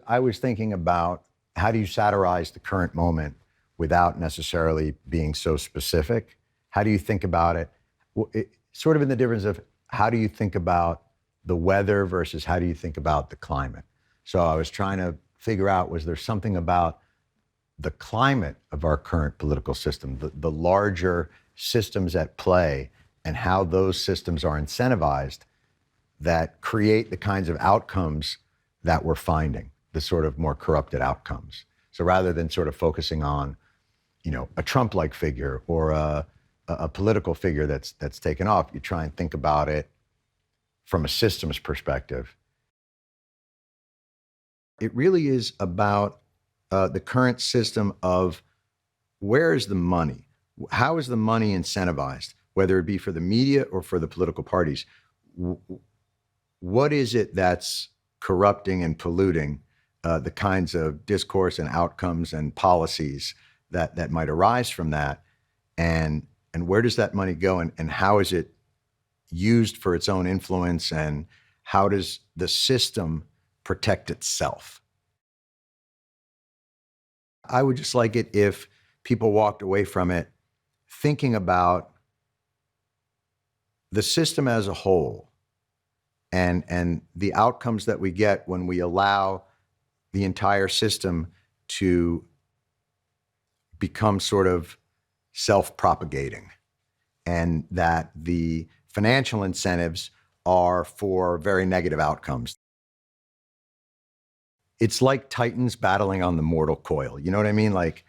I was thinking about how do you satirize the current moment without necessarily being so specific? How do you think about it? Sort of in the difference of how do you think about the weather versus how do you think about the climate? So I was trying to figure out, was there something about the climate of our current political system, the larger systems at play and how those systems are incentivized that create the kinds of outcomes that we're finding, the sort of more corrupted outcomes. So rather than sort of focusing on, a Trump-like figure or a political figure that's taken off, you try and think about it from a systems perspective. It really is about the current system of where is the money? How is the money incentivized, whether it be for the media or for the political parties? What is it that's corrupting and polluting the kinds of discourse and outcomes and policies that might arise from that? And where does that money go, and how is it used for its own influence, and how does the system protect itself? I would just like it if people walked away from it thinking about the system as a whole and the outcomes that we get when we allow the entire system to become sort of self-propagating, and that the financial incentives are for very negative outcomes. It's like Titans battling on the mortal coil. You know what I mean? Like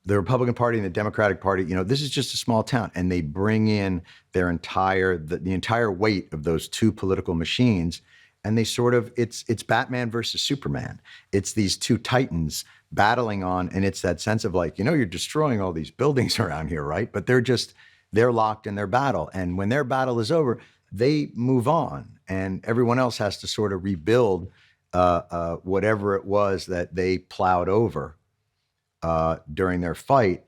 the Republican Party and the Democratic Party, this is just a small town, and they bring in their the entire weight of those two political machines, and they sort of, it's Batman versus Superman. It's these two titans battling on, and it's that sense of like, you're destroying all these buildings around here, right? But they're locked in their battle. And when their battle is over, they move on, and everyone else has to sort of rebuild whatever it was that they plowed over during their fight,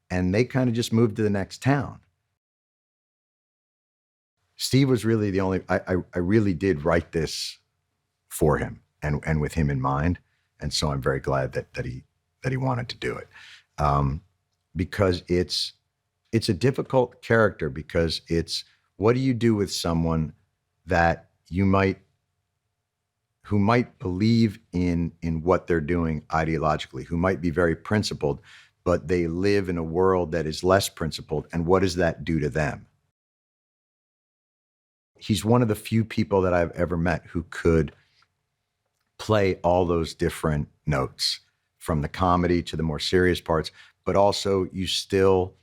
and they kind of just moved to the next town. Steve was really the only, I really did write this for him and with him in mind. And so I'm very glad that he wanted to do it. Because it's a difficult character, because it's, what do you do with someone that who might believe in what they're doing ideologically, who might be very principled, but they live in a world that is less principled, and what does that do to them? He's one of the few people that I've ever met who could play all those different notes, from the comedy to the more serious parts, but also you still,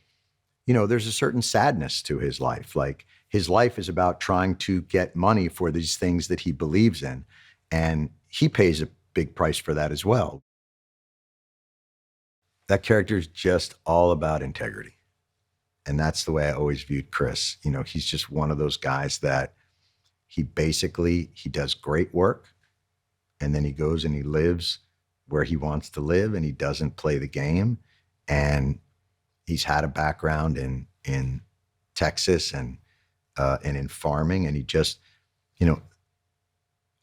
there's a certain sadness to his life. Like, his life is about trying to get money for these things that he believes in, and he pays a big price for that as well. That character is just all about integrity. And that's the way I always viewed Chris. He's just one of those guys that he does great work, and then he goes and he lives where he wants to live, and he doesn't play the game. And he's had a background in Texas and in farming, and he just,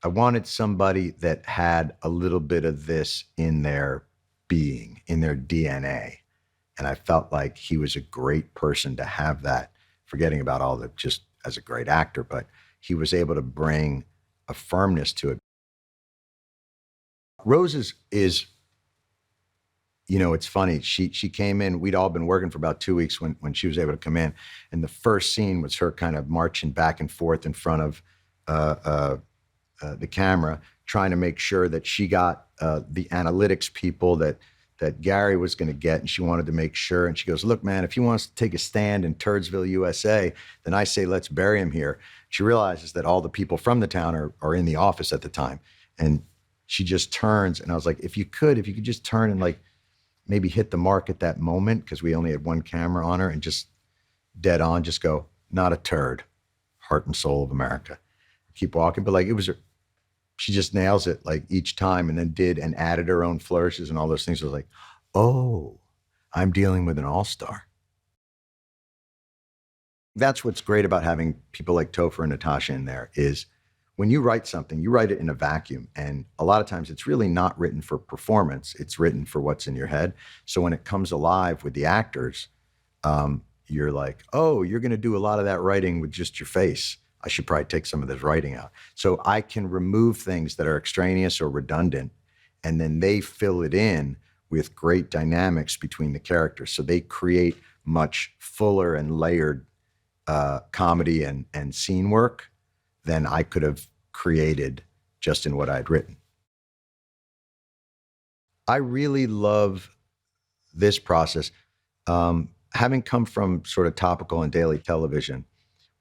I wanted somebody that had a little bit of this in their being, in their DNA. And I felt like he was a great person to have that, forgetting about all the, just as a great actor, but he was able to bring a firmness to it. Rose is, it's funny. She came in, we'd all been working for about 2 weeks when she was able to come in. And the first scene was her kind of marching back and forth in front of the camera, trying to make sure that she got the analytics people that Gary was going to get, and she wanted to make sure. And she goes, "Look, man, if he wants to take a stand in Turdsville, USA, then I say let's bury him here." She realizes that all the people from the town are in the office at the time, and she just turns. And I was like, if you could just turn and like maybe hit the mark at that moment, because we only had one camera on her, and just dead on, just go, "Not a turd, heart and soul of America." Keep walking, but like she just nails it like each time, and then did and added her own flourishes and all those things. I was like, oh, I'm dealing with an all-star. That's what's great about having people like Topher and Natasha in there, is when you write something, you write it in a vacuum. And a lot of times it's really not written for performance. It's written for what's in your head. So when it comes alive with the actors, you're like, oh, you're going to do a lot of that writing with just your face. I should probably take some of this writing out. So I can remove things that are extraneous or redundant, and then they fill it in with great dynamics between the characters. So they create much fuller and layered comedy and scene work than I could have created just in what I'd written. I really love this process. Having come from sort of topical and daily television,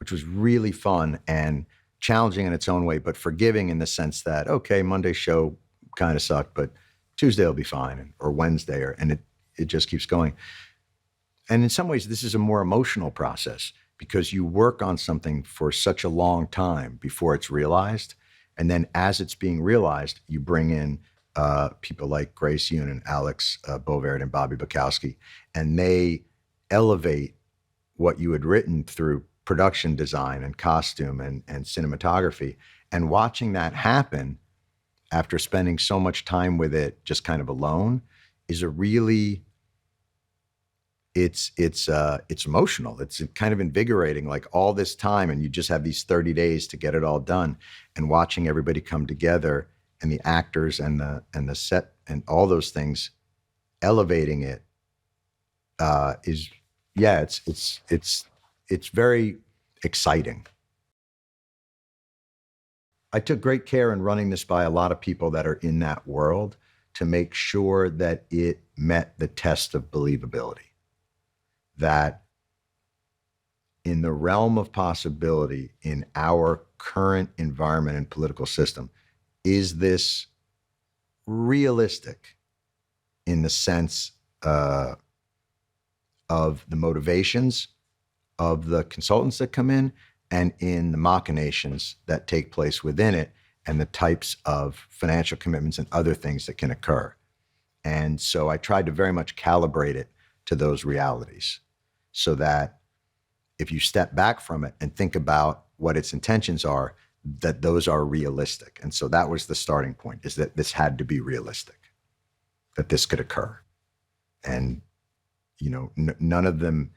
which was really fun and challenging in its own way, but forgiving in the sense that, okay, Monday's show kind of sucked, but Tuesday will be fine, or Wednesday, and it just keeps going. And in some ways, this is a more emotional process because you work on something for such a long time before it's realized. And then as it's being realized, you bring in people like Grace Yoon and Alex Bovard and Bobby Bukowski, and they elevate what you had written through production design and costume and cinematography. And watching that happen after spending so much time with it just kind of alone is a really, it's emotional. It's kind of invigorating, like all this time, and you just have these 30 days to get it all done. And watching everybody come together, and the actors and the set and all those things, elevating it is, yeah, it's very exciting. I took great care in running this by a lot of people that are in that world to make sure that it met the test of believability. That in the realm of possibility in our current environment and political system, is this realistic in the sense of the motivations of the consultants that come in, and in the machinations that take place within it, and the types of financial commitments and other things that can occur. And so I tried to very much calibrate it to those realities so that if you step back from it and think about what its intentions are, that those are realistic. And so that was the starting point, is that this had to be realistic, that this could occur. And, you know, none of them,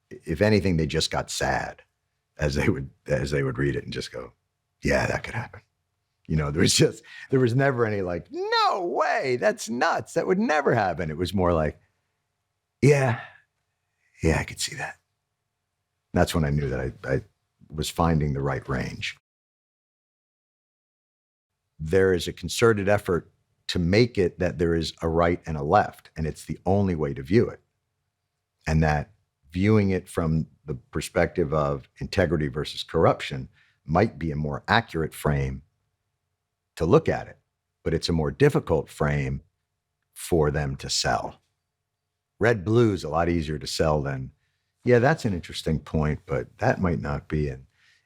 if anything, they just got sad as they would read it and just go, yeah, that could happen. You know, there was never any like, no way, that's nuts, that would never happen. It was more like, yeah, I could see that. That's when I knew that I was finding the right range. There is a concerted effort to make it that there is a right and a left, and it's the only way to view it. And that viewing it from the perspective of integrity versus corruption might be a more accurate frame to look at it, but it's a more difficult frame for them to sell. Red blue is a lot easier to sell than, yeah, that's an interesting point, but that might not be.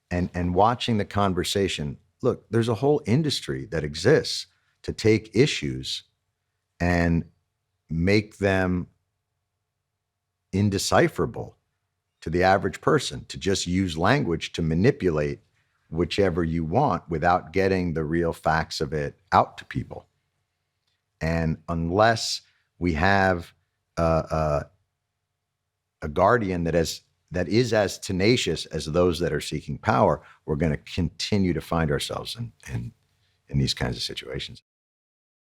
And watching the conversation, look, there's a whole industry that exists to take issues and make them indecipherable to the average person, to just use language to manipulate whichever you want without getting the real facts of it out to people. And unless we have a guardian that is as tenacious as those that are seeking power, we're going to continue to find ourselves in these kinds of situations.